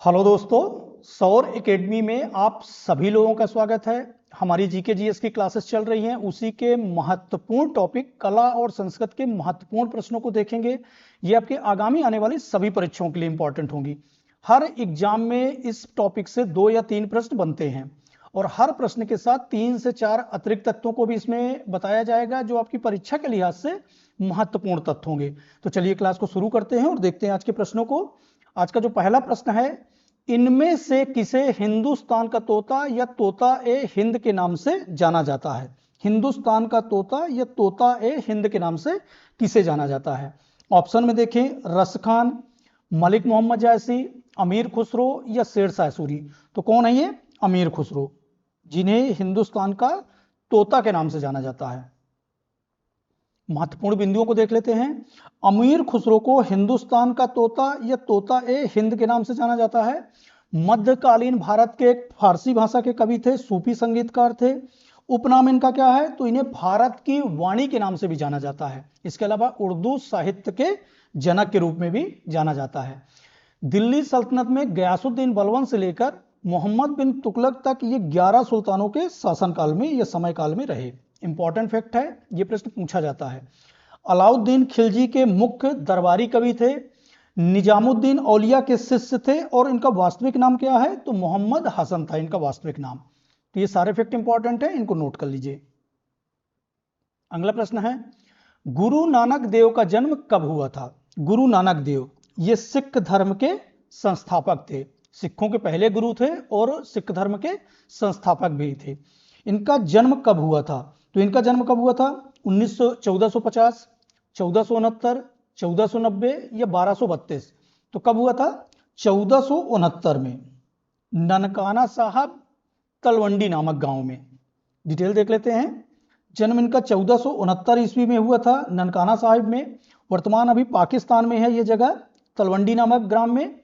Hello दोस्तों, सौर academy में आप सभी लोगों का स्वागत है। हमारी जीके जीएस की क्लासेस चल रही हैं, उसी के महत्वपूर्ण टॉपिक कला और संस्कृत के महत्वपूर्ण प्रश्नों को देखेंगे। ये आपके आगामी आने वाली सभी परीक्षाओं के लिए इंपॉर्टेंट होंगी। हर एग्जाम में इस टॉपिक से 2 या 3 प्रश्न बनते हैं और हर प्रश्न के साथ 3 से 4 अतिरिक्त तत्वों को भी इसमें बताया जाएगा, जो आपकी परीक्षा के लिहाज से महत्वपूर्ण तत्व होंगे। तो चलिए क्लास को शुरू करते हैं और देखते हैं आज के प्रश्नों को। आज का जो पहला प्रश्न है, इनमें से किसे हिंदुस्तान का तोता या तोता ए हिंद के नाम से जाना जाता है? हिंदुस्तान का तोता या तोता ए हिंद के नाम से किसे जाना जाता है? ऑप्शन में देखें, रस खान, मलिक मोहम्मद जायसी, अमीर खुसरो या शेरशाह सूरी। तो कौन है ये? अमीर खुसरो, जिन्हें हिंदुस्तान का तोता के नाम से जाना जाता है। महत्वपूर्ण बिंदुओं को देख लेते हैं। अमीर खुसरो को हिंदुस्तान का तोता या तोता ए हिंद के नाम से जाना जाता है। मध्यकालीन भारत के एक फारसी भाषा के कवि थे, सूफी संगीतकार थे। उपनाम इनका क्या है? तो इन्हें भारत की वाणी के नाम से भी जाना जाता है। इसके अलावा उर्दू साहित्य के जनक के रूप में भी जाना जाता है। दिल्ली सल्तनत में गयासुद्दीन बलबन से लेकर मोहम्मद बिन तुगलक तक ये 11 सुल्तानों के शासनकाल में या समय काल में रहे। इंपॉर्टेंट फैक्ट है, ये प्रश्न पूछा जाता है। अलाउद्दीन खिलजी के मुख्य दरबारी कवि थे। निजामुद्दीन औलिया के शिष्य थे और इनका वास्तविक नाम क्या है? तो मोहम्मद हसन था इनका वास्तविक नाम। तो ये सारे फैक्ट इंपॉर्टेंट है, इनको नोट कर लीजिए। अगला प्रश्न है, गुरु नानक देव का जन्म कब हुआ था? गुरु नानक देव ये सिख धर्म के संस्थापक थे। सिखों के पहले गुरु थे और सिख धर्म के संस्थापक भी थे। इनका जन्म कब हुआ था? तो इनका जन्म कब हुआ था? 1450, 1469, 1490 या 1232। तो कब हुआ था? 1469 में ननकाना साहब तलवंडी नामक गांव में। डिटेल देख लेते हैं। जन्म इनका 1469 ईस्वी में हुआ था ननकाना साहिब में। वर्तमान अभी पाकिस्तान में है ये जगह, तलवंडी नामक ग्राम में।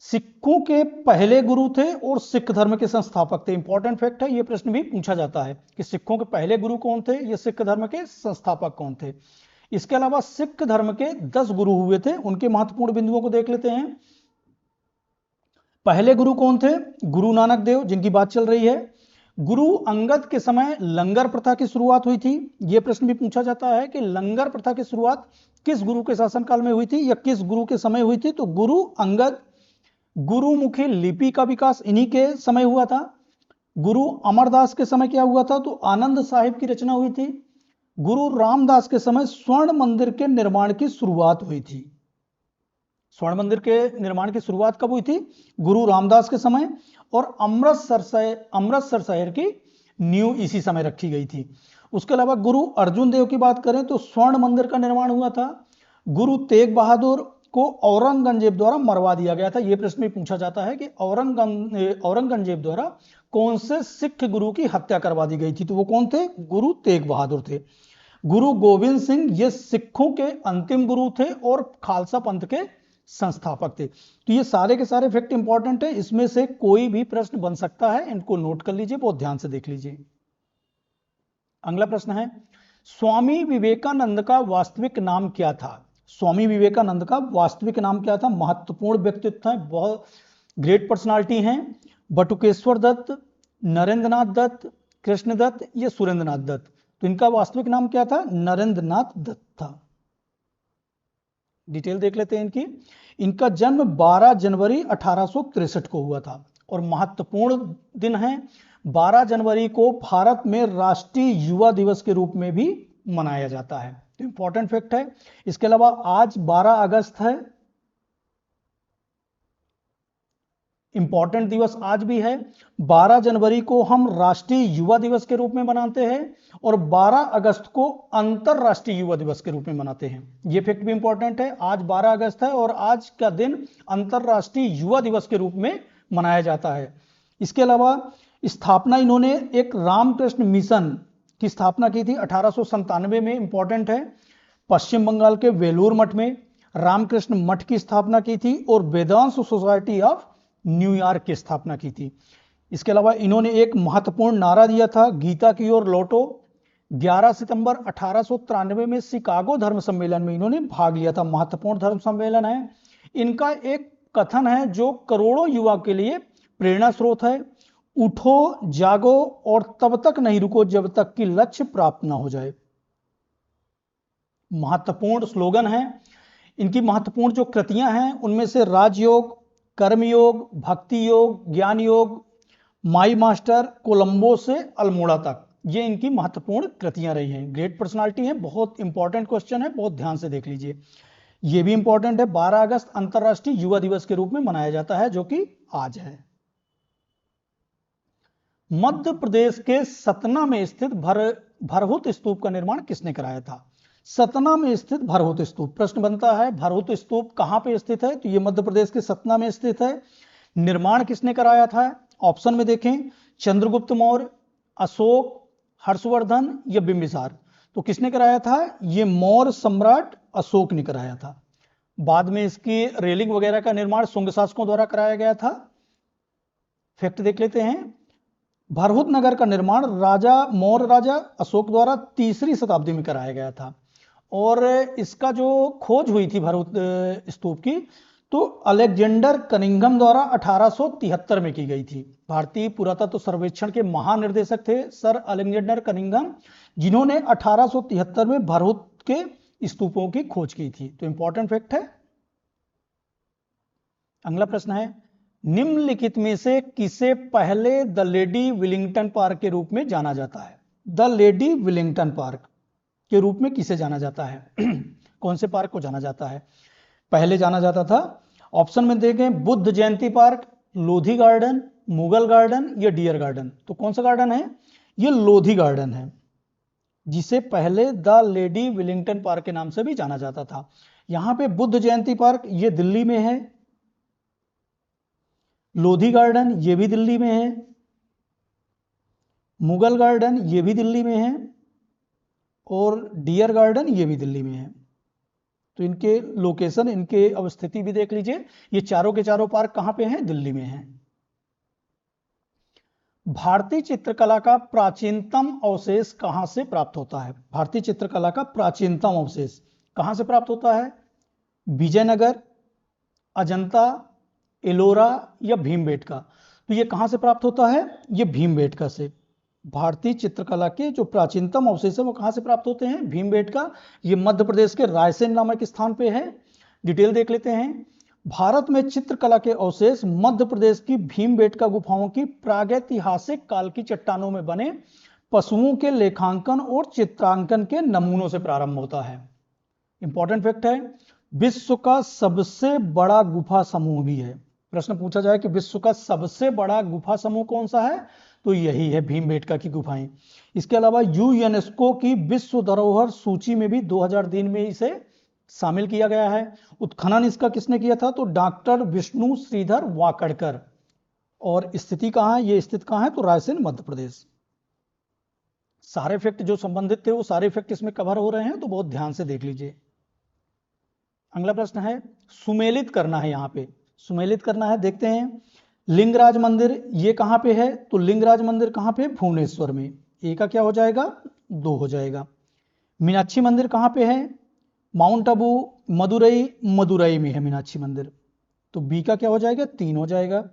सिखों के पहले गुरु थे और सिख धर्म के संस्थापक थे। इंपॉर्टेंट फैक्ट है, यह प्रश्न भी पूछा जाता है कि सिखों के पहले गुरु कौन थे या सिख धर्म के संस्थापक कौन थे। इसके अलावा सिख धर्म के 10 गुरु हुए थे, उनके महत्वपूर्ण बिंदुओं को देख लेते हैं। पहले गुरु कौन थे? गुरु नानक देव, जिनकी बात चल रही है। गुरु अंगद के समय लंगर प्रथा की शुरुआत हुई थी। यह प्रश्न भी पूछा जाता है कि लंगर प्रथा की शुरुआत किस गुरु के शासनकाल में हुई थी या किस गुरु के समय हुई थी? तो गुरु अंगद। गुरुमुखी लिपि का विकास इन्हीं के समय हुआ था। गुरु अमरदास के समय क्या हुआ था? तो आनंद साहिब की रचना हुई थी। गुरु रामदास के समय स्वर्ण मंदिर के निर्माण की शुरुआत हुई थी। स्वर्ण मंदिर के निर्माण की शुरुआत कब हुई थी? गुरु रामदास के समय। और अमृतसर शहर की नींव इसी समय रखी गई थी। उसके अलावा गुरु अर्जुन देव की बात करें तो स्वर्ण मंदिर का निर्माण हुआ था। गुरु तेग बहादुर को औरंगजेब द्वारा मरवा दिया गया था। यह प्रश्न भी पूछा जाता है कि औरंगजेब द्वारा कौन से सिख गुरु की हत्या करवा दी गई थी? तो वो कौन थे? गुरु तेग बहादुर थे। गुरु गोविंद सिंह ये सिखों के अंतिम गुरु थे और खालसा पंथ के संस्थापक थे। तो ये सारे के सारे फैक्ट इंपॉर्टेंट है, इसमें से कोई भी प्रश्न बन सकता है, इनको नोट कर लीजिए, बहुत ध्यान से देख लीजिए। अगला प्रश्न है, स्वामी विवेकानंद का वास्तविक नाम क्या था? स्वामी विवेकानंद का वास्तविक नाम क्या था? महत्वपूर्ण व्यक्तित्व है, बहुत ग्रेट पर्सनालिटी हैं। बटुकेश्वर दत्त, नरेंद्रनाथ दत्त, कृष्णदत्त या सुरेंद्रनाथ दत्त। तो इनका वास्तविक नाम क्या था? नरेंद्रनाथ दत्त था। डिटेल देख लेते हैं इनकी। इनका जन्म 12 जनवरी 1863 को हुआ था और महत्वपूर्ण दिन है। 12 जनवरी को भारत में राष्ट्रीय युवा दिवस के रूप में भी मनाया जाता है। तो इंपॉर्टेंट फैक्ट है। इसके अलावा आज 12 अगस्त है, इंपॉर्टेंट दिवस आज भी है। 12 जनवरी को हम राष्ट्रीय युवा दिवस के रूप में मनाते हैं और 12 अगस्त को अंतरराष्ट्रीय युवा दिवस के रूप में मनाते हैं। यह फैक्ट भी इंपॉर्टेंट है। आज 12 अगस्त है और आज का दिन अंतरराष्ट्रीय युवा दिवस के रूप में मनाया जाता है। इसके अलावा स्थापना इन्होंने एक रामकृष्ण मिशन की स्थापना की थी 1897 में। इंपॉर्टेंट है। पश्चिम बंगाल के वेलूर मठ में रामकृष्ण मठ की स्थापना की थी और वेदांत सोसाइटी ऑफ न्यूयॉर्क की स्थापना की थी। इसके अलावा इन्होंने एक महत्वपूर्ण नारा दिया था, गीता की ओर लौटो। 11 सितंबर 1893 में शिकागो धर्म सम्मेलन में इन्होंने भाग लिया था। महत्वपूर्ण धर्म सम्मेलन है। इनका एक कथन है जो करोड़ों युवा के लिए प्रेरणा स्रोत है। उठो, जागो और तब तक नहीं रुको जब तक कि लक्ष्य प्राप्त ना हो जाए। महत्वपूर्ण स्लोगन है। इनकी महत्वपूर्ण जो कृतियां हैं उनमें से राजयोग, कर्मयोग, भक्ति योग, ज्ञान योग, माई मास्टर, कोलंबो से अल्मोड़ा तक, ये इनकी महत्वपूर्ण कृतियां रही हैं। ग्रेट पर्सनालिटी है, बहुत इंपॉर्टेंट क्वेश्चन है, बहुत ध्यान से देख लीजिए। ये भी इंपॉर्टेंट है, 12 अगस्त अंतरराष्ट्रीय युवा दिवस के रूप में मनाया जाता है, जो कि आज है। मध्य प्रदेश के सतना में स्थित भरहुत स्तूप का निर्माण किसने कराया था? सतना में स्थित भरहुत स्तूप, प्रश्न बनता है भरहुत स्तूप कहां पे स्थित है? तो ये मध्य प्रदेश के सतना में स्थित है। निर्माण किसने कराया था? ऑप्शन में देखें, चंद्रगुप्त मौर्य, अशोक, हर्षवर्धन या बिंबिसार। तो किसने कराया था? ये मौर्य सम्राट अशोक ने कराया था। बाद में इसकी रेलिंग वगैरह का निर्माण शुंग शासकों द्वारा कराया गया था। फैक्ट देख लेते हैं। भरहुत नगर का निर्माण मौर्य राजा अशोक द्वारा 3री शताब्दी में कराया गया था। और इसका जो खोज हुई थी भरहुत स्तूप की, तो अलेक्जेंडर कनिंघम द्वारा 1873 में की गई थी। भारतीय पुरातत्व सर्वेक्षण के महानिर्देशक थे सर अलेक्जेंडर कनिंघम, जिन्होंने 1873 में भरहुत के स्तूपों की खोज की थी। तो इंपॉर्टेंट फैक्ट है। अगला प्रश्न है, निम्नलिखित में से किसे पहले द लेडी विलिंगटन पार्क के रूप में जाना जाता है? द लेडी विलिंगटन पार्क के रूप में किसे जाना जाता है? कौन से पार्क को जाना जाता है? पहले जाना जाता था, ऑप्शन में देखें, Buddha Jayanti park, Lodhi garden, Mughal garden या डियर गार्डन। तो कौन सा गार्डन है? ये लोधी गार्डन है, जिसे पहले द लेडी विलिंगटन पार्क के नाम से भी जाना जाता था। यहां पे बुद्ध जयंती पार्क ये दिल्ली में है, लोधी गार्डन ये भी दिल्ली में है, मुगल गार्डन ये भी दिल्ली में है और डियर गार्डन ये भी दिल्ली में है। तो इनके लोकेशन, इनके अवस्थिति भी देख लीजिए। ये चारों के चारों पार्क कहां पे हैं? दिल्ली में हैं। भारतीय चित्रकला का प्राचीनतम अवशेष कहां से प्राप्त होता है? भारतीय चित्रकला का प्राचीनतम अवशेष कहां से प्राप्त होता है? विजयनगर, अजंता, एलोरा या भीमबेटका। तो ये कहां से प्राप्त होता है? ये भीमबेटका से। भारतीय चित्रकला के जो प्राचीनतम अवशेष है वो कहां से प्राप्त होते हैं? भीमबेटका। ये मध्य प्रदेश के रायसेन नामक स्थान पे है। डिटेल देख लेते हैं। भारत में चित्रकला के अवशेष मध्य प्रदेश की भीमबेटका गुफाओं की प्रागैतिहासिक काल की चट्टानों में बने पशुओं के लेखांकन और चित्रांकन के नमूनों से प्रारंभ होता है। इंपॉर्टेंट फैक्ट है, विश्व का सबसे बड़ा गुफा समूह भी है। प्रश्न पूछा जाए कि विश्व का सबसे बड़ा गुफा समूह कौन सा है, तो यही है भीमबेटका की गुफाएं। इसके अलावा यूनेस्को की विश्व धरोहर सूची में भी 2003 में इसे शामिल किया गया है। उत्खनन इसका किसने किया था? तो डॉक्टर विष्णु श्रीधर वाकड़कर। और स्थिति कहां है? ये स्थित कहां है? तो रायसेन, मध्य प्रदेश। सारे फैक्ट जो संबंधित थे वो सारे फैक्ट इसमें कवर हो रहे हैं, तो बहुत ध्यान से देख लीजिए। अगला प्रश्न है, सुमेलित करना है। यहां पे सुमेलित करना है, देखते हैं। लिंगराज मंदिर ये कहां पे है? तो लिंगराज मंदिर कहां पे? भुवनेश्वर में। ए का क्या हो जाएगा? 2 हो जाएगा। मीनाक्षी मंदिर कहां पे है? माउंट आबू, मदुरई में है मीनाक्षी मंदिर। तो बी का क्या हो जाएगा? 3 हो जाएगा।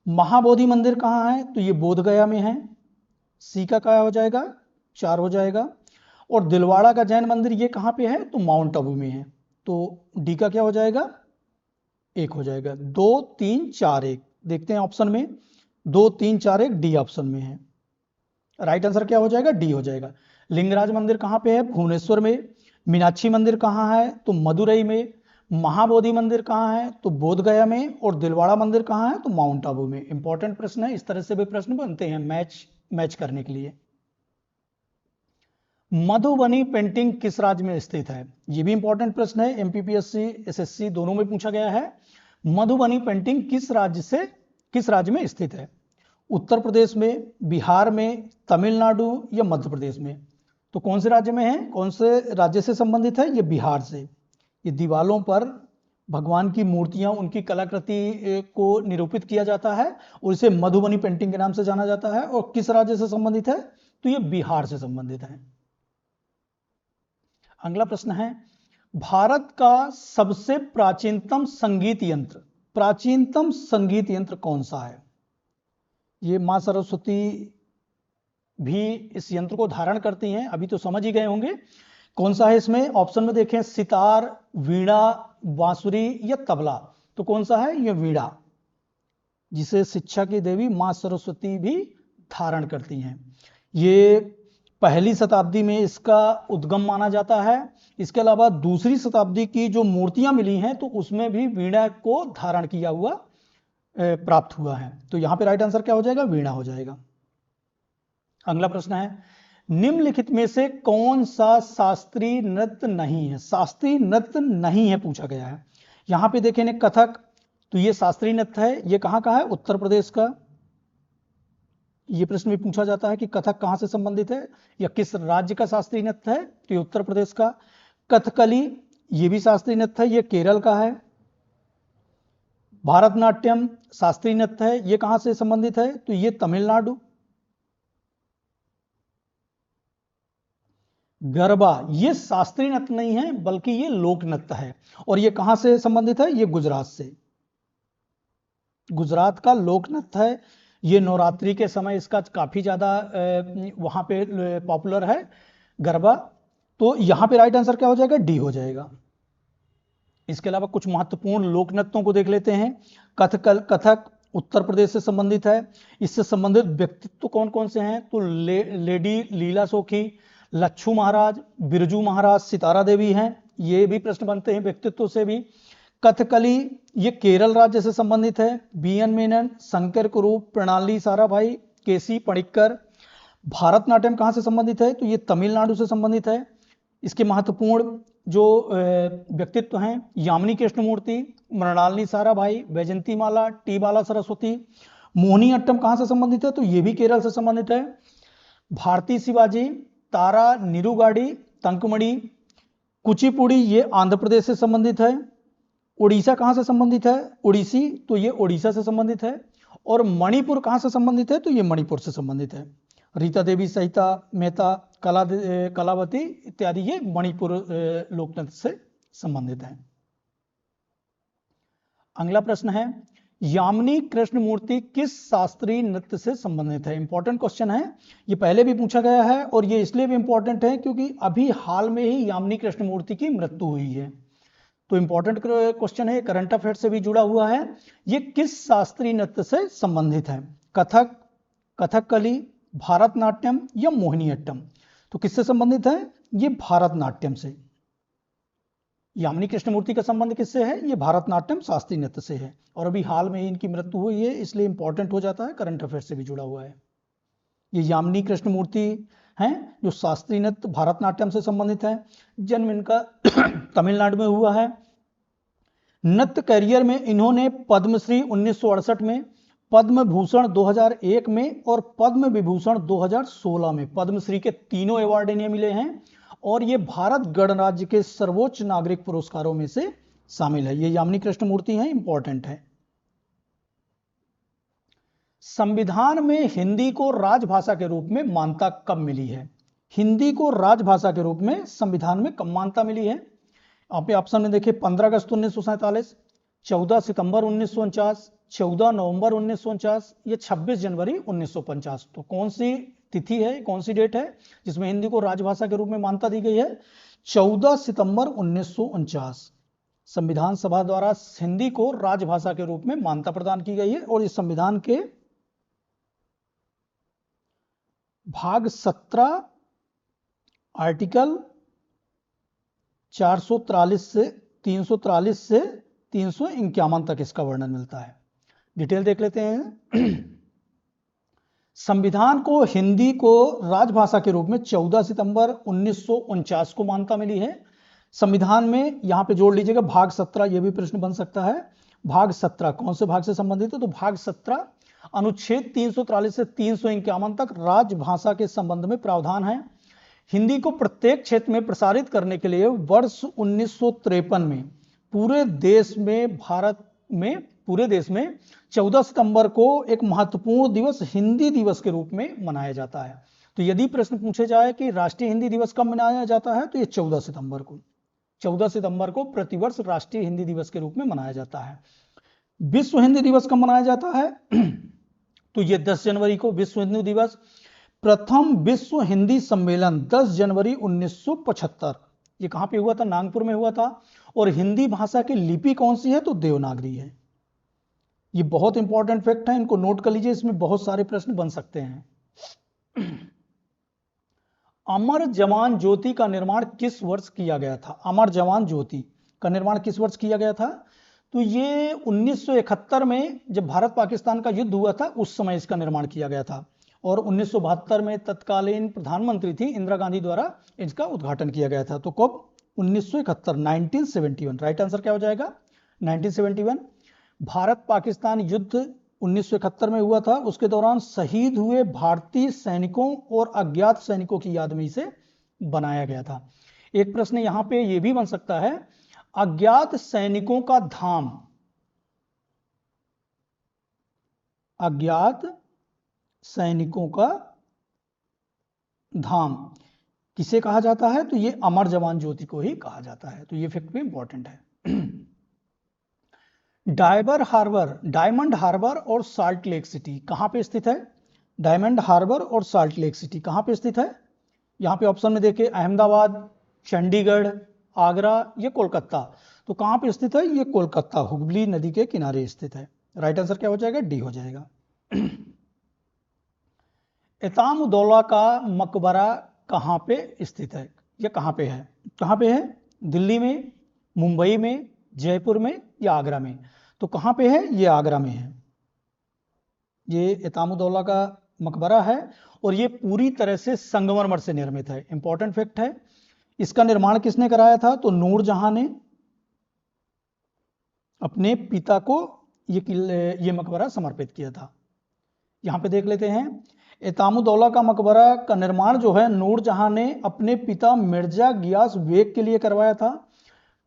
महाबोधि मंदिर कहां है? तो ये बोध गया में है। सी का क्या हो जाएगा? 4 हो जाएगा। और दिलवाड़ा का जैन मंदिर ये कहां पे है? तो माउंट आबू में है। तो डी का क्या हो जाएगा? 1 हो जाएगा। 2 3 4 1 देखते हैं ऑप्शन में। 2 3 4 1 डी ऑप्शन में है। राइट आंसर क्या हो जाएगा? डी हो जाएगा। लिंगराज मंदिर कहां पे है? भुवनेश्वर में। मीनाक्षी मंदिर कहां है? तो मदुरई में। महाबोधि मंदिर कहां है? तो बोध गया में। और दिलवाड़ा मंदिर कहां है? तो माउंट आबू में। इंपॉर्टेंट प्रश्न है, इस तरह से भी प्रश्न बनते हैं मैच करने के लिए। मधुबनी पेंटिंग किस राज्य में स्थित है? यह भी इंपॉर्टेंट प्रश्न है, एमपीपीएससी एसएससी दोनों में पूछा गया है। मधुबनी पेंटिंग किस राज्य में स्थित है? उत्तर प्रदेश में, बिहार में, तमिलनाडु या मध्य प्रदेश में। तो कौन से राज्य में है? कौन से राज्य से संबंधित है? ये बिहार से। ये दीवालों पर भगवान की मूर्तियां, उनकी कलाकृति को निरूपित किया जाता है और इसे मधुबनी पेंटिंग के नाम से जाना जाता है। और किस राज्य से संबंधित है? तो ये बिहार से संबंधित है। अगला प्रश्न है, भारत का सबसे प्राचीनतम संगीत यंत्र प्राचीनतम संगीत यंत्र कौन सा है? ये मां सरस्वती भी इस यंत्र को धारण करती हैं, अभी तो समझ ही गए होंगे कौन सा है। इसमें ऑप्शन में देखें, सितार, वीणा, बांसुरी या तबला, तो कौन सा है? ये वीणा, जिसे शिक्षा की देवी मां सरस्वती भी धारण करती हैं। ये पहली शताब्दी में इसका उद्गम माना जाता है। इसके अलावा दूसरी शताब्दी की जो मूर्तियां मिली हैं तो उसमें भी वीणा को धारण किया हुआ प्राप्त हुआ है। तो यहां पे राइट आंसर क्या हो जाएगा? वीणा हो जाएगा। अगला प्रश्न है, निम्नलिखित में से कौन सा शास्त्रीय नृत्य नहीं है? शास्त्रीय नृत्य नहीं है पूछा गया है। यहां पे देखें कथक, तो ये शास्त्रीय नृत्य है। ये कहां का है? उत्तर प्रदेश का। ये प्रश्न भी पूछा जाता है कि कथक कहां से संबंधित है या किस राज्य का शास्त्रीय नृत्य है, तो ये उत्तर प्रदेश का। कथकली, ये भी शास्त्रीय नृत्य है, ये केरल का है। भारतनाट्यम शास्त्रीय नृत्य है, ये कहां से संबंधित है, तो ये तमिलनाडु। गरबा, ये शास्त्रीय नृत्य नहीं है बल्कि ये लोक नृत्य है, और ये कहां से संबंधित है? ये गुजरात से, गुजरात का लोक नृत्य है। ये नवरात्रि के समय इसका काफी ज्यादा वहां पे पॉपुलर है गरबा। तो यहां पे राइट आंसर क्या हो जाएगा? डी हो जाएगा। इसके अलावा कुछ महत्वपूर्ण लोक नृत्यों को देख लेते हैं। कथक उत्तर प्रदेश से संबंधित है। इससे संबंधित व्यक्तित्व कौन कौन से हैं? तो लेडी लीला सोखी, लच्छू महाराज, बिरजू महाराज, सितारा देवी हैं। ये भी प्रश्न बनते हैं व्यक्तित्व से भी। कथकली, ये केरल राज्य से संबंधित है। बीएन मेनन, शंकर कुरूप, प्रणाली साराभाई, केसी पणिक्कर। भारतनाट्यम कहां से संबंधित है? तो ये तमिलनाडु से संबंधित है। इसके महत्वपूर्ण जो व्यक्तित्व हैं, यामिनी कृष्णमूर्ति, मृणालिनी साराभाई, वैजंती माला, टी बाला सरस्वती। मोहिनी अट्टम कहां से संबंधित है? तो ये भी केरल से संबंधित है। भारती शिवाजी, तारा निरुगाड़ी, तंकमणि। कुचिपुड़ी, ये आंध्र प्रदेश से संबंधित है। उड़ीसा कहां से संबंधित है? उड़ीसी, तो ये उड़ीसा से संबंधित है। और मणिपुर कहां से संबंधित है? तो ये मणिपुर से संबंधित है। रीता देवी सहिता मेहता, कलावती इत्यादि ये मणिपुर लोकनृत्य से संबंधित है। अगला प्रश्न है, यामिनी कृष्णमूर्ति किस शास्त्रीय नृत्य से संबंधित है? इंपॉर्टेंट क्वेश्चन है, ये पहले भी पूछा गया है और ये इसलिए भी इंपॉर्टेंट है क्योंकि अभी हाल में ही यामिनी कृष्णमूर्ति की मृत्यु हुई है। तो इंपॉर्टेंट क्वेश्चन है, करंट अफेयर से भी जुड़ा हुआ है। ये किस शास्त्रीय नृत्य से संबंधित है? कथक, कथकली, भारतनाट्यम या मोहिनीअट्टम? तो किससे संबंधित है? ये भारतनाट्यम से। यामिनी कृष्णमूर्ति का संबंध किससे है? ये भारतनाट्यम शास्त्रीय नृत्य से है और अभी हाल में ही इनकी मृत्यु हुई है, इसलिए इंपॉर्टेंट हो जाता है, करंट अफेयर से भी जुड़ा हुआ है। ये यामिनी कृष्णमूर्ति हैं जो शास्त्रीय नृत्य भारतनाट्यम से संबंधित है। जन्म इनका तमिलनाडु में हुआ है। नृत्य करियर में इन्होंने पद्मश्री 1968 में, पद्म भूषण 2001 में और पद्म विभूषण 2016 में, पद्मश्री के तीनों अवार्ड इन्हें मिले हैं और ये भारत गणराज्य के सर्वोच्च नागरिक पुरस्कारों में से शामिल है। ये यामिनी कृष्णमूर्ति हैं, इंपॉर्टेंट है। संविधान में हिंदी को राजभाषा के रूप में मान्यता कब मिली है? हिंदी को राजभाषा के रूप में संविधान में कब मान्यता मिली है? आप ऑप्शन में देखिए, 15 अगस्त 1947, 14 सितंबर 1949, 14 नवंबर 1949 या 26 जनवरी 1950। तो कौन सी तिथि है, कौन सी डेट है जिसमें हिंदी को राजभाषा के रूप में मान्यता दी गई है? 14 सितंबर 1949 संविधान सभा द्वारा हिंदी को राजभाषा के रूप में मान्यता प्रदान की गई है और इस संविधान के भाग 17 आर्टिकल 443 से 351 तक इसका वर्णन मिलता है। डिटेल देख लेते हैं। संविधान को हिंदी को राजभाषा के रूप में 14 सितंबर 1949 को मान्यता मिली है। संविधान में यहां पे जोड़ लीजिएगा भाग 17, यह भी प्रश्न बन सकता है। भाग 17 कौन से भाग से संबंधित है? तो भाग 17 अनुच्छेद 343 से 351 तक राजभाषा के संबंध में प्रावधान है। हिंदी को प्रत्येक क्षेत्र में प्रसारित करने के लिए वर्ष 1953 में पूरे देश में 14 सितंबर को एक महत्वपूर्ण दिवस हिंदी दिवस के रूप में मनाया जाता है। तो यदि प्रश्न पूछे जाए कि राष्ट्रीय हिंदी दिवस कब मनाया जाता है, तो ये 14 सितंबर को प्रतिवर्ष राष्ट्रीय हिंदी दिवस के रूप में मनाया जाता है। विश्व हिंदी दिवस कब मनाया जाता है? तो ये 10 जनवरी को विश्व हिंदी दिवस। प्रथम विश्व हिंदी सम्मेलन 10 जनवरी 1975, ये कहां पे हुआ था? नागपुर में हुआ था। और हिंदी भाषा की लिपि कौन सी है? तो देवनागरी है। ये बहुत इंपॉर्टेंट फैक्ट है, इनको नोट कर लीजिए, इसमें बहुत सारे प्रश्न बन सकते हैं। अमर जवान ज्योति का निर्माण किस वर्ष किया गया था? अमर जवान ज्योति का निर्माण किस वर्ष किया गया था? तो ये 1971 में जब भारत पाकिस्तान का युद्ध हुआ था उस समय इसका निर्माण किया गया था। और 1972 में तत्कालीन प्रधानमंत्री थी इंदिरा गांधी द्वारा इसका उद्घाटन किया गया था। तो कब? 1971, 1971। राइट आंसर क्या हो जाएगा? 1971। भारत पाकिस्तान युद्ध 1971 में हुआ था। उसके दौरान शहीद हुए भारतीय सैनिकों और अज्ञात सैनिकों की याद में इसे बनाया गया था। एक प्रश्न यहां पे यह भी बन सकता है, अज्ञात सैनिकों का धाम, अज्ञात सैनिकों का धाम किसे कहा जाता है? तो ये अमर जवान ज्योति को ही कहा जाता है। तो ये फैक्ट भी इंपॉर्टेंट है। डायमंड हार्बर और साल्ट लेक सिटी कहां पे स्थित है? डायमंड हार्बर और साल्ट लेक सिटी कहां पे स्थित है? यहां पे ऑप्शन में देखिए, अहमदाबाद, चंडीगढ़, आगरा या कोलकाता। तो कहां पे स्थित है? ये कोलकाता, हुगली नदी के किनारे स्थित है। राइट आंसर क्या हो जाएगा? डी हो जाएगा। इतामुद्दौला का मकबरा कहां पे स्थित है? या कहां पे है? कहां पे है? दिल्ली में, मुंबई में, जयपुर में या आगरा में? तो कहां पे है? ये आगरा में है। ये इतामुद्दौला का मकबरा है और ये पूरी तरह से संगमरमर से निर्मित है। इंपॉर्टेंट फैक्ट है। इसका निर्माण किसने कराया था? तो नूरजहां ने अपने पिता को ये मकबरा समर्पित किया था। यहां पे देख लेते हैं, इतामुद्दौला का मकबरा का निर्माण जो है नूरजहां ने अपने पिता मिर्जा गियास बेग के लिए करवाया था।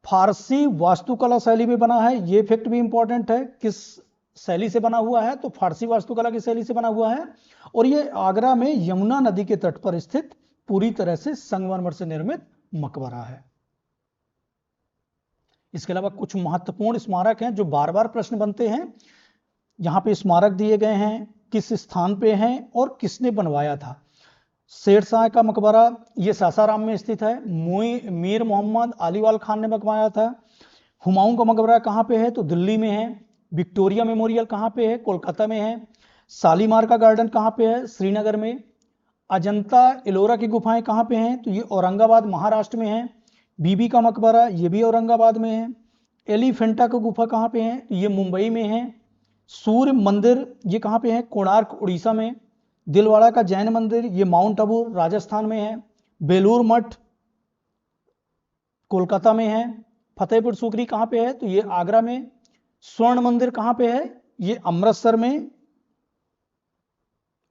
फारसी वास्तुकला शैली में बना है। ये फैक्ट भी इंपॉर्टेंट है, किस शैली से बना हुआ है? तो फारसी वास्तुकला की शैली से बना हुआ है। और ये आगरा में यमुना नदी के तट पर स्थित पूरी तरह से संगमरमर से निर्मित मकबरा है। इसके अलावा कुछ महत्वपूर्ण स्मारक हैं जो बार बार प्रश्न बनते हैं। यहां पे स्मारक दिए गए हैं, किस स्थान पे हैं और किसने बनवाया था। शेरशाह का मकबरा ये सासाराम में स्थित है। मीर मोहम्मद अलीवाल खान ने बनवाया था। हुमायूं का मकबरा कहाँ पे है? तो दिल्ली में है। विक्टोरिया मेमोरियल कहाँ पे है? कोलकाता में है। शालीमार का गार्डन कहाँ पे है? श्रीनगर में। अजंता एलोरा की गुफाएं कहाँ पे हैं? तो ये औरंगाबाद महाराष्ट्र में है। बीबी का मकबरा ये भी औरंगाबाद में है। एलिफेंटा का गुफा कहाँ पे है? तो ये मुंबई में है। सूर्य मंदिर ये कहाँ पे है? कोणार्क उड़ीसा में। दिलवाड़ा का जैन मंदिर ये माउंट आबू राजस्थान में है। बेलूर मठ कोलकाता में है। फतेहपुर सूकरी कहाँ पे है? तो ये आगरा में। स्वर्ण मंदिर कहाँ पे है? ये अमृतसर में।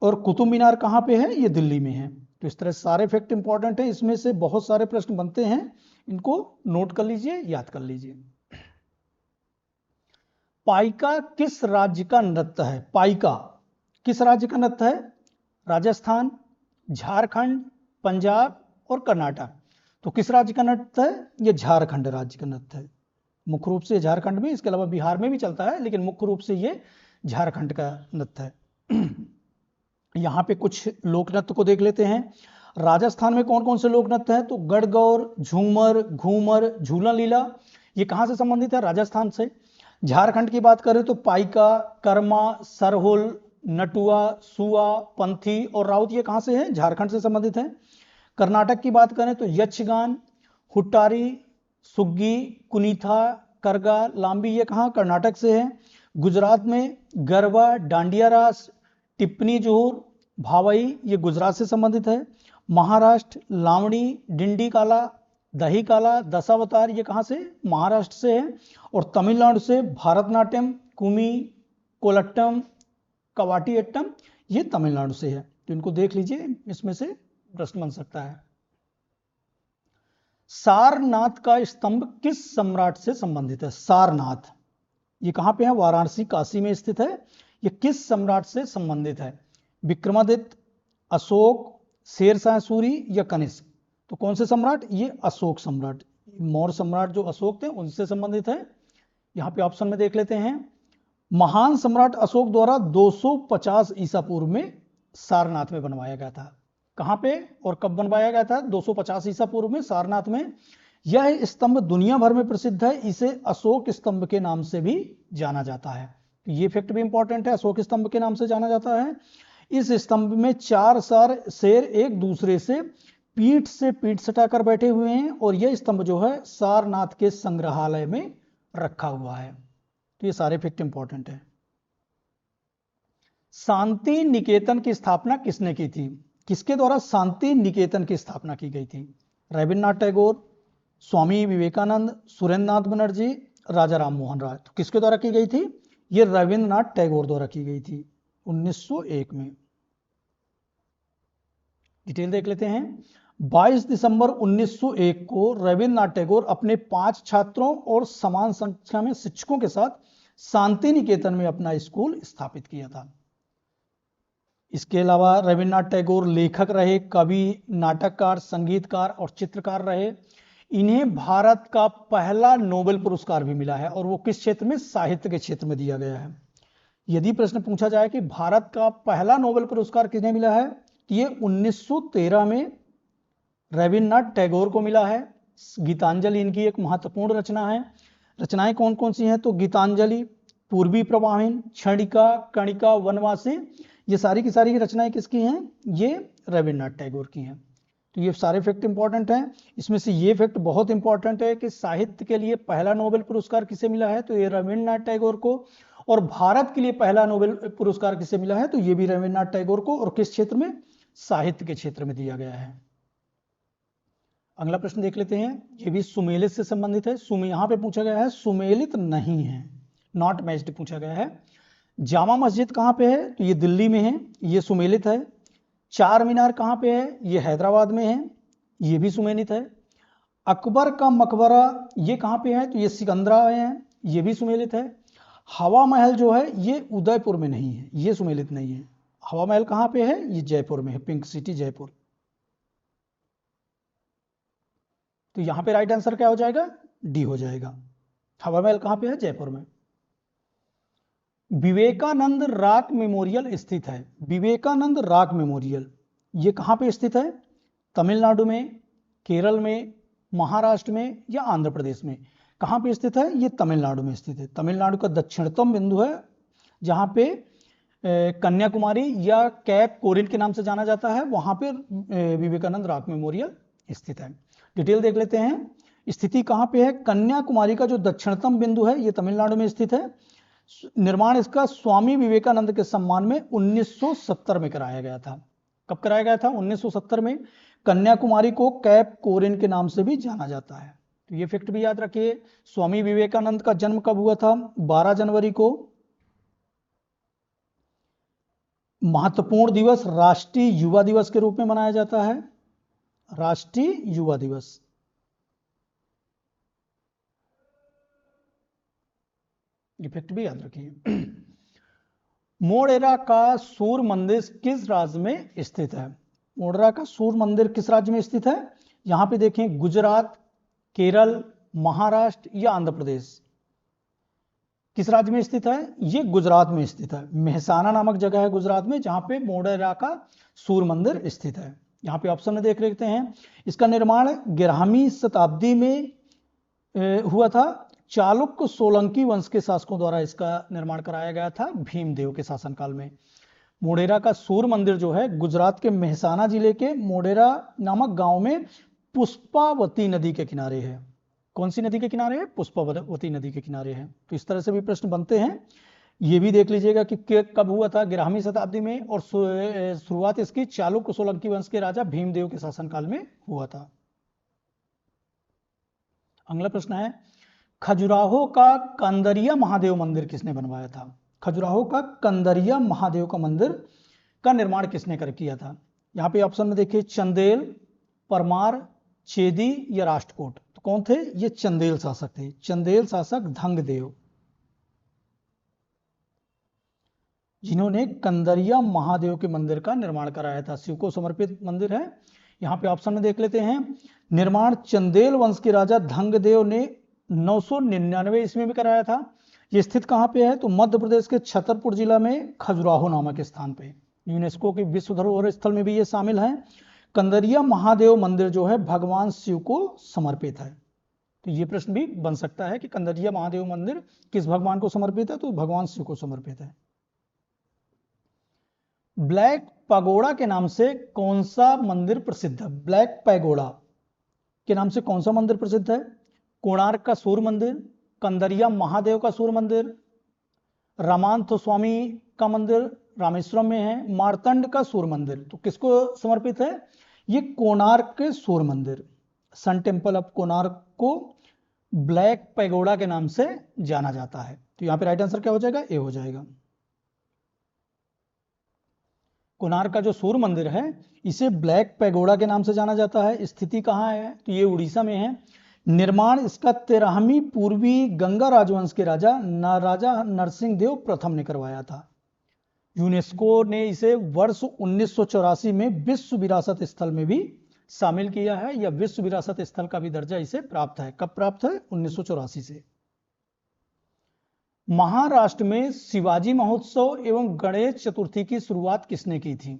और कुतुब मीनार कहाँ पे है? ये दिल्ली में है। तो इस तरह सारे फैक्ट इंपॉर्टेंट है, इसमें से बहुत सारे प्रश्न बनते हैं, इनको नोट कर लीजिए, याद कर लीजिए। पाइका किस राज्य का नृत्य है? पाइका किस राज्य का नृत्य है? राजस्थान, झारखंड, पंजाब और कर्नाटक। तो किस राज्य का नृत्य है? ये झारखंड राज्य का नृत्य है। मुख्य रूप से झारखंड में, इसके अलावा बिहार में भी चलता है, लेकिन मुख्य रूप से ये झारखंड का नृत्य है। यहाँ पे कुछ लोक नृत्य को देख लेते हैं। राजस्थान में कौन कौन से लोक नृत्य हैं? तो गढ़गौर, झूमर, घूमर, झूलन लीला, ये कहाँ से संबंधित है? राजस्थान से। झारखंड की बात करें तो पाइका, कर्मा, सरहुल, नटुआ, सुआ, पंथी और राउत, ये कहाँ से है? झारखंड से संबंधित है। कर्नाटक की बात करें तो यक्षगान, हुट्टारी, सुग्गी, कुनीथा, करगा, लांबी, ये कहाँ? कर्नाटक से है। गुजरात में गरबा, डांडिया रास, टिप्पणी जोहर, भावई, ये गुजरात से संबंधित है। महाराष्ट्र लावणी, डिंडी काला, दही काला, दशावतार, ये कहाँ से? महाराष्ट्र से है। और तमिलनाडु से भारतनाट्यम, कुमी, कोलट्टम, कवाटियट्टम, ये तमिलनाडु से है। तो इनको देख लीजिए, इसमें से प्रश्न बन सकता है। सारनाथ का स्तंभ किस सम्राट से संबंधित है? सारनाथ ये कहाँ पे है? वाराणसी, काशी में स्थित है। ये किस सम्राट से संबंधित है? विक्रमादित्य, अशोक, शेरशाह सूरी या कनिष्क? तो कौन से सम्राट? ये अशोक सम्राट, मौर्य सम्राट जो अशोक थे उनसे संबंधित है। यहाँ पे ऑप्शन में देख लेते हैं, महान सम्राट अशोक द्वारा 250 ईसा पूर्व में सारनाथ में बनवाया गया था। कहां पे और कब बनवाया गया था? 250 ईसा पूर्व में सारनाथ में। यह स्तंभ दुनिया भर में प्रसिद्ध है, इसे अशोक स्तंभ के नाम से भी जाना जाता है। ये फैक्ट भी इंपॉर्टेंट है, अशोक स्तंभ के नाम से जाना जाता है। इस स्तंभ में 4 शेर एक दूसरे से पीठ से पीठ सटाकर बैठे हुए हैं और यह स्तंभ जो है सारनाथ के संग्रहालय में रखा हुआ है। तो ये सारे फैक्ट इंपॉर्टेंट है। शांति निकेतन की स्थापना किसने की थी? किसके द्वारा शांति निकेतन की स्थापना की गई थी? रविन्द्रनाथ टैगोर, स्वामी विवेकानंद, सुरेंद्रनाथ बनर्जी, राजा राम मोहन राय। तो किसके द्वारा की गई थी? ये रविन्द्रनाथ टैगोर द्वारा की गई थी 1901 में। डिटेल देख लेते हैं। 22 दिसंबर 1901 को रविन्द्रनाथ टैगोर अपने 5 छात्रों और समान संख्या में शिक्षकों के साथ शांति निकेतन में अपना स्कूल स्थापित किया था। इसके अलावा रविन्द्रनाथ टैगोर लेखक रहे, कवि, नाटककार, संगीतकार और चित्रकार रहे। इन्हें भारत का पहला नोबेल पुरस्कार भी मिला है और वो किस क्षेत्र में? साहित्य के क्षेत्र में दिया गया है। यदि प्रश्न पूछा जाए कि भारत का पहला नोबेल पुरस्कार किन्हें मिला है, तो ये 1913 में रविन्द्रनाथ टैगोर को मिला है। गीतांजलि इनकी एक महत्वपूर्ण रचना है। रचनाएं कौन कौन सी हैं? तो गीतांजलि, पूर्वी प्रवाहिन, क्षणिका, कणिका, वनवासी, ये सारी की सारी रचनाएं किसकी हैं? ये रविन्द्रनाथ टैगोर की हैं। तो ये सारे फैक्ट इंपॉर्टेंट हैं। इसमें से ये फैक्ट बहुत इंपॉर्टेंट है कि साहित्य के लिए पहला नोबेल पुरस्कार किसे मिला है? तो ये रविन्द्रनाथ टैगोर को। और भारत के लिए पहला नोबेल पुरस्कार किसे मिला है? तो ये भी रविन्द्रनाथ टैगोर को। और किस क्षेत्र में? साहित्य के क्षेत्र में दिया गया है। अगला प्रश्न देख लेते हैं, ये भी सुमेलित से संबंधित है। यहां पे पूछा गया है सुमेलित नहीं है, नॉट मैच्ड पूछा गया है। जामा मस्जिद कहां पे है? तो ये दिल्ली में है, ये सुमेलित है। चार मीनार कहां पे है? ये हैदराबाद में है, ये भी सुमेलित है। अकबर का मकबरा ये कहां पे है? तो ये सिकंदरा में है, ये भी सुमेलित है। हवा महल जो है ये उदयपुर में नहीं है, ये सुमेलित नहीं है। हवा महल कहां पे है? ये जयपुर में है, पिंक सिटी जयपुर। तो यहां पे राइट आंसर क्या हो जाएगा? डी हो जाएगा। हवा महल कहां पे है? जयपुर में। विवेकानंद रॉक मेमोरियल स्थित है। विवेकानंद रॉक मेमोरियल ये कहां पे स्थित है? तमिलनाडु में, केरल में, महाराष्ट्र में या आंध्र प्रदेश में? कहां पे स्थित है? ये तमिलनाडु में स्थित है। तमिलनाडु का दक्षिणतम बिंदु है जहां पे कन्याकुमारी या कैप कोरिल के नाम से जाना जाता है, वहां पे विवेकानंद रॉक मेमोरियल स्थित है। डिटेल देख लेते हैं, स्थिति कहां पे है? कन्याकुमारी का जो दक्षिणतम बिंदु है ये तमिलनाडु में स्थित है। निर्माण इसका स्वामी विवेकानंद के सम्मान में 1970 में कराया गया था। कब कराया गया था? 1970 में। कन्याकुमारी को कैप कोरिन के नाम से भी जाना जाता है। तो ये फैक्ट भी याद रखिए। स्वामी विवेकानंद का जन्म कब हुआ था? 12 जनवरी को। महत्वपूर्ण दिवस राष्ट्रीय युवा दिवस के रूप में मनाया जाता है, राष्ट्रीय युवा दिवस। ये फैक्ट भी याद रखिए। मोढेरा का सूर्य मंदिर किस राज्य में स्थित है? मोढेरा का सूर्य मंदिर किस राज्य में स्थित है? यहां पे देखें, गुजरात, केरल, महाराष्ट्र या आंध्र प्रदेश? किस राज्य में स्थित है? ये गुजरात में स्थित है। मेहसाना नामक जगह है गुजरात में जहां पे मोढेरा का सूर्य मंदिर स्थित है। यहां पे ऑप्शन में देख लेते हैं। इसका निर्माण 11वीं शताब्दी में हुआ था। चालुक्य सोलंकी वंश के शासकों द्वारा इसका निर्माण कराया गया था भीमदेव के शासनकाल में। मोढेरा का सूर्य मंदिर जो है गुजरात के मेहसाना जिले के मोढेरा नामक गांव में पुष्पावती नदी के किनारे है। कौन सी नदी के किनारे है? पुष्पावती नदी के किनारे है। तो इस तरह से भी प्रश्न बनते हैं। ये भी देख लीजिएगा कि कब हुआ था? 11वीं शताब्दी में, और शुरुआत इसकी चालुक्य सोलंकी वंश के राजा भीमदेव के शासनकाल में हुआ था। अगला प्रश्न है, खजुराहो का कंदरिया महादेव मंदिर किसने बनवाया था? खजुराहो का कंदरिया महादेव का मंदिर का निर्माण किसने किया था? यहाँ पे ऑप्शन में देखिए, चंदेल, परमार, चेदी या राष्ट्रकूट। तो कौन थे? ये चंदेल शासक थे। चंदेल शासक धंगदेव, जिन्होंने कंदरिया महादेव के मंदिर का निर्माण कराया था। शिव को समर्पित मंदिर है। यहाँ पे ऑप्शन में देख लेते हैं। निर्माण चंदेल वंश के राजा धंगदेव ने 999 ईस्वी में कराया था। ये स्थित कहाँ पे है? तो मध्य प्रदेश के छतरपुर जिला में खजुराहो नामक स्थान पे। यूनेस्को के विश्व धरोहर स्थल में भी ये शामिल है। कंदरिया महादेव मंदिर जो है भगवान शिव को समर्पित है। तो ये प्रश्न भी बन सकता है कि कंदरिया महादेव मंदिर किस भगवान को समर्पित है? तो भगवान शिव को समर्पित है। ब्लैक पैगोडा के नाम से कौन सा मंदिर प्रसिद्ध है? ब्लैक पैगोडा के नाम से कौन सा मंदिर प्रसिद्ध है? कोणार्क का सूर्य मंदिर, कंदरिया महादेव का सूर्य मंदिर, रामानंद स्वामी का मंदिर रामेश्वरम में है, मार्तंड का सूर्य मंदिर। तो किसको समर्पित है? ये कोणार्क के सूर्य मंदिर, सन टेम्पल ऑफ कोणार्क को ब्लैक पैगोडा के नाम से जाना जाता है। तो यहां पे राइट आंसर क्या हो जाएगा? ए हो जाएगा। कोणार्क का जो सूर्य मंदिर है इसे ब्लैक पैगोडा के नाम से जाना जाता है। स्थिति कहाँ है? तो ये उड़ीसा में है। निर्माण इसका 13वीं पूर्वी गंगा राजवंश के राजा नरसिंह देव प्रथम ने करवाया था। यूनेस्को ने इसे वर्ष 1984 में विश्व विरासत स्थल में भी शामिल किया है, या विश्व विरासत स्थल का भी दर्जा इसे प्राप्त है। कब प्राप्त है? 1984 से। महाराष्ट्र में शिवाजी महोत्सव एवं गणेश चतुर्थी की शुरुआत किसने की थी?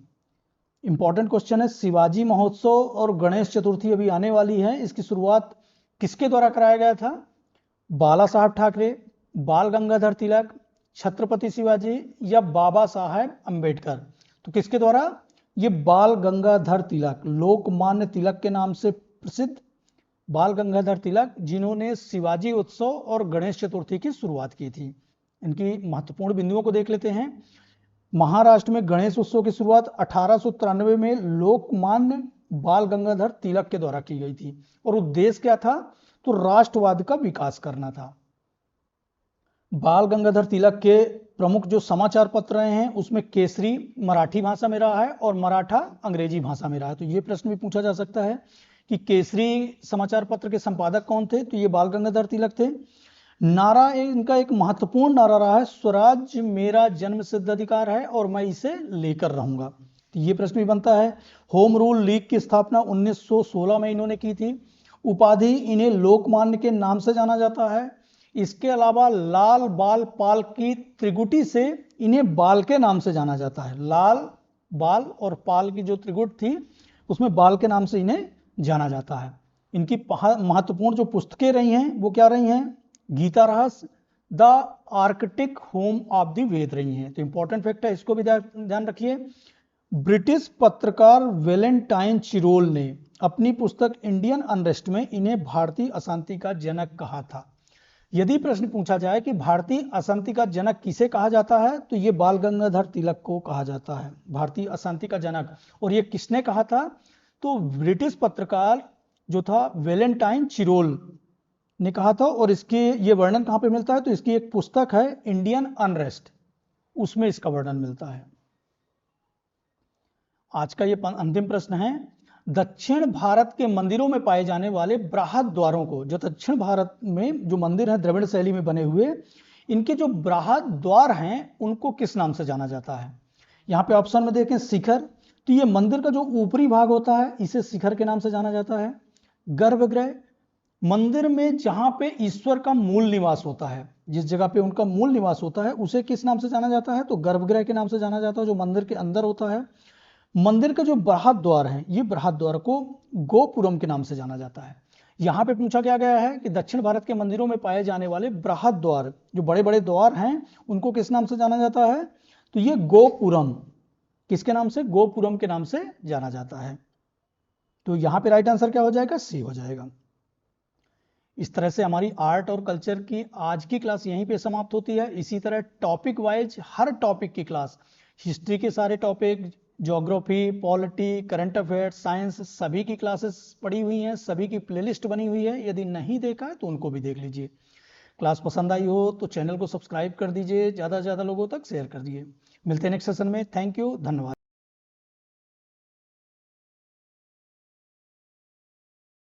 इंपॉर्टेंट क्वेश्चन है। शिवाजी महोत्सव और गणेश चतुर्थी अभी आने वाली है, इसकी शुरुआत किसके द्वारा कराया गया था? बाला साहब ठाकरे, बाल गंगाधर तिलक, छत्रपति शिवाजी या बाबा साहेब अंबेडकर? तो किसके द्वारा? ये बाल गंगाधर तिलक, लोकमान्य तिलक के नाम से प्रसिद्ध बाल गंगाधर तिलक, जिन्होंने शिवाजी उत्सव और गणेश चतुर्थी की शुरुआत की थी। इनकी महत्वपूर्ण बिंदुओं को देख लेते हैं। महाराष्ट्र में गणेश उत्सव की शुरुआत 1893 में लोकमान्य बाल गंगाधर तिलक के द्वारा की गई थी, और उद्देश्य क्या था? तो राष्ट्रवाद का विकास करना था। बाल गंगाधर तिलक के प्रमुख जो समाचार पत्र रहे हैं उसमें केसरी मराठी भाषा में रहा है और मराठा अंग्रेजी भाषा में रहा है। तो ये प्रश्न भी पूछा जा सकता है कि केसरी समाचार पत्र के संपादक कौन थे? तो ये बाल गंगाधर तिलक थे। नारा इनका एक महत्वपूर्ण नारा रहा है, स्वराज मेरा जन्म सिद्ध अधिकार है और मैं इसे लेकर रहूंगा। तो ये प्रश्न भी बनता है। होम रूल लीग की स्थापना 1916 में इन्होंने की थी। उपाधि इन्हें लोकमान्य के नाम से जाना जाता है। इसके अलावा लाल बाल पाल की त्रिगुटी से इन्हें बाल के नाम से जाना जाता है। लाल बाल और पाल की जो त्रिगुट थी उसमें बाल के नाम से इन्हें जाना जाता है। इनकी महत्वपूर्ण जो पुस्तकें रही हैं वो क्या रही हैं? Gita Rahasya, the Arctic home of the Veda रही हैं। तो इंपॉर्टेंट फैक्ट है, इसको भी ध्यान रखिए। ब्रिटिश पत्रकार वेलेंटाइन चिरोल ने अपनी पुस्तक इंडियन अनरेस्ट में इन्हें भारतीय अशांति का जनक कहा था। यदि प्रश्न पूछा जाए कि भारतीय अशांति का जनक किसे कहा जाता है, तो ये बाल गंगाधर तिलक को कहा जाता है भारतीय अशांति का जनक। और ये किसने कहा था? तो ब्रिटिश पत्रकार जो था वेलेंटाइन चिरोल ने कहा था। और इसके ये वर्णन कहाँ पे मिलता है? तो इसकी एक पुस्तक है इंडियन अनरेस्ट, उसमें इसका वर्णन मिलता है। आज का ये अंतिम प्रश्न है। दक्षिण भारत के मंदिरों में पाए जाने वाले बृहद द्वारों को, जो दक्षिण भारत में जो मंदिर है द्रविड़ शैली में बने हुए, इनके जो बृहद द्वार हैं उनको किस नाम से जाना जाता है? यहाँ पे ऑप्शन में देखें शिखर, तो ये मंदिर का जो ऊपरी भाग होता है इसे शिखर के नाम से जाना जाता है। गर्भगृह, मंदिर में जहां पे ईश्वर का मूल निवास होता है, जिस जगह पे उनका मूल निवास होता है उसे किस नाम से जाना जाता है? तो गर्भगृह के नाम से जाना जाता है, जो मंदिर के अंदर होता है। मंदिर का जो बृहद द्वार है, ये बृहद द्वार को गोपुरम के नाम से जाना जाता है। यहाँ पे पूछा क्या गया है कि दक्षिण भारत के मंदिरों में पाए जाने वाले बृहद द्वार, जो बड़े बड़े द्वार हैं, उनको किस नाम से जाना जाता है? तो ये गोपुरम, किसके नाम से? गोपुरम के नाम से जाना जाता है। तो यहाँ पे राइट आंसर क्या हो जाएगा? सी हो जाएगा। इस तरह से हमारी आर्ट और कल्चर की आज की क्लास यहीं पे समाप्त होती है। इसी तरह टॉपिक वाइज हर टॉपिक की क्लास, हिस्ट्री के सारे topic, geography, polity, current affairs, science, सभी की क्लासेस पड़ी हुई हैं, सभी की प्लेलिस्ट बनी हुई है। यदि नहीं देखा है तो उनको भी देख लीजिए। क्लास पसंद आई हो तो चैनल को सब्सक्राइब कर दीजिए, ज़्यादा से ज़्यादा लोगों तक शेयर कर दीजिए। मिलते हैं नेक्स्ट सेशन में। थैंक यू, धन्यवाद।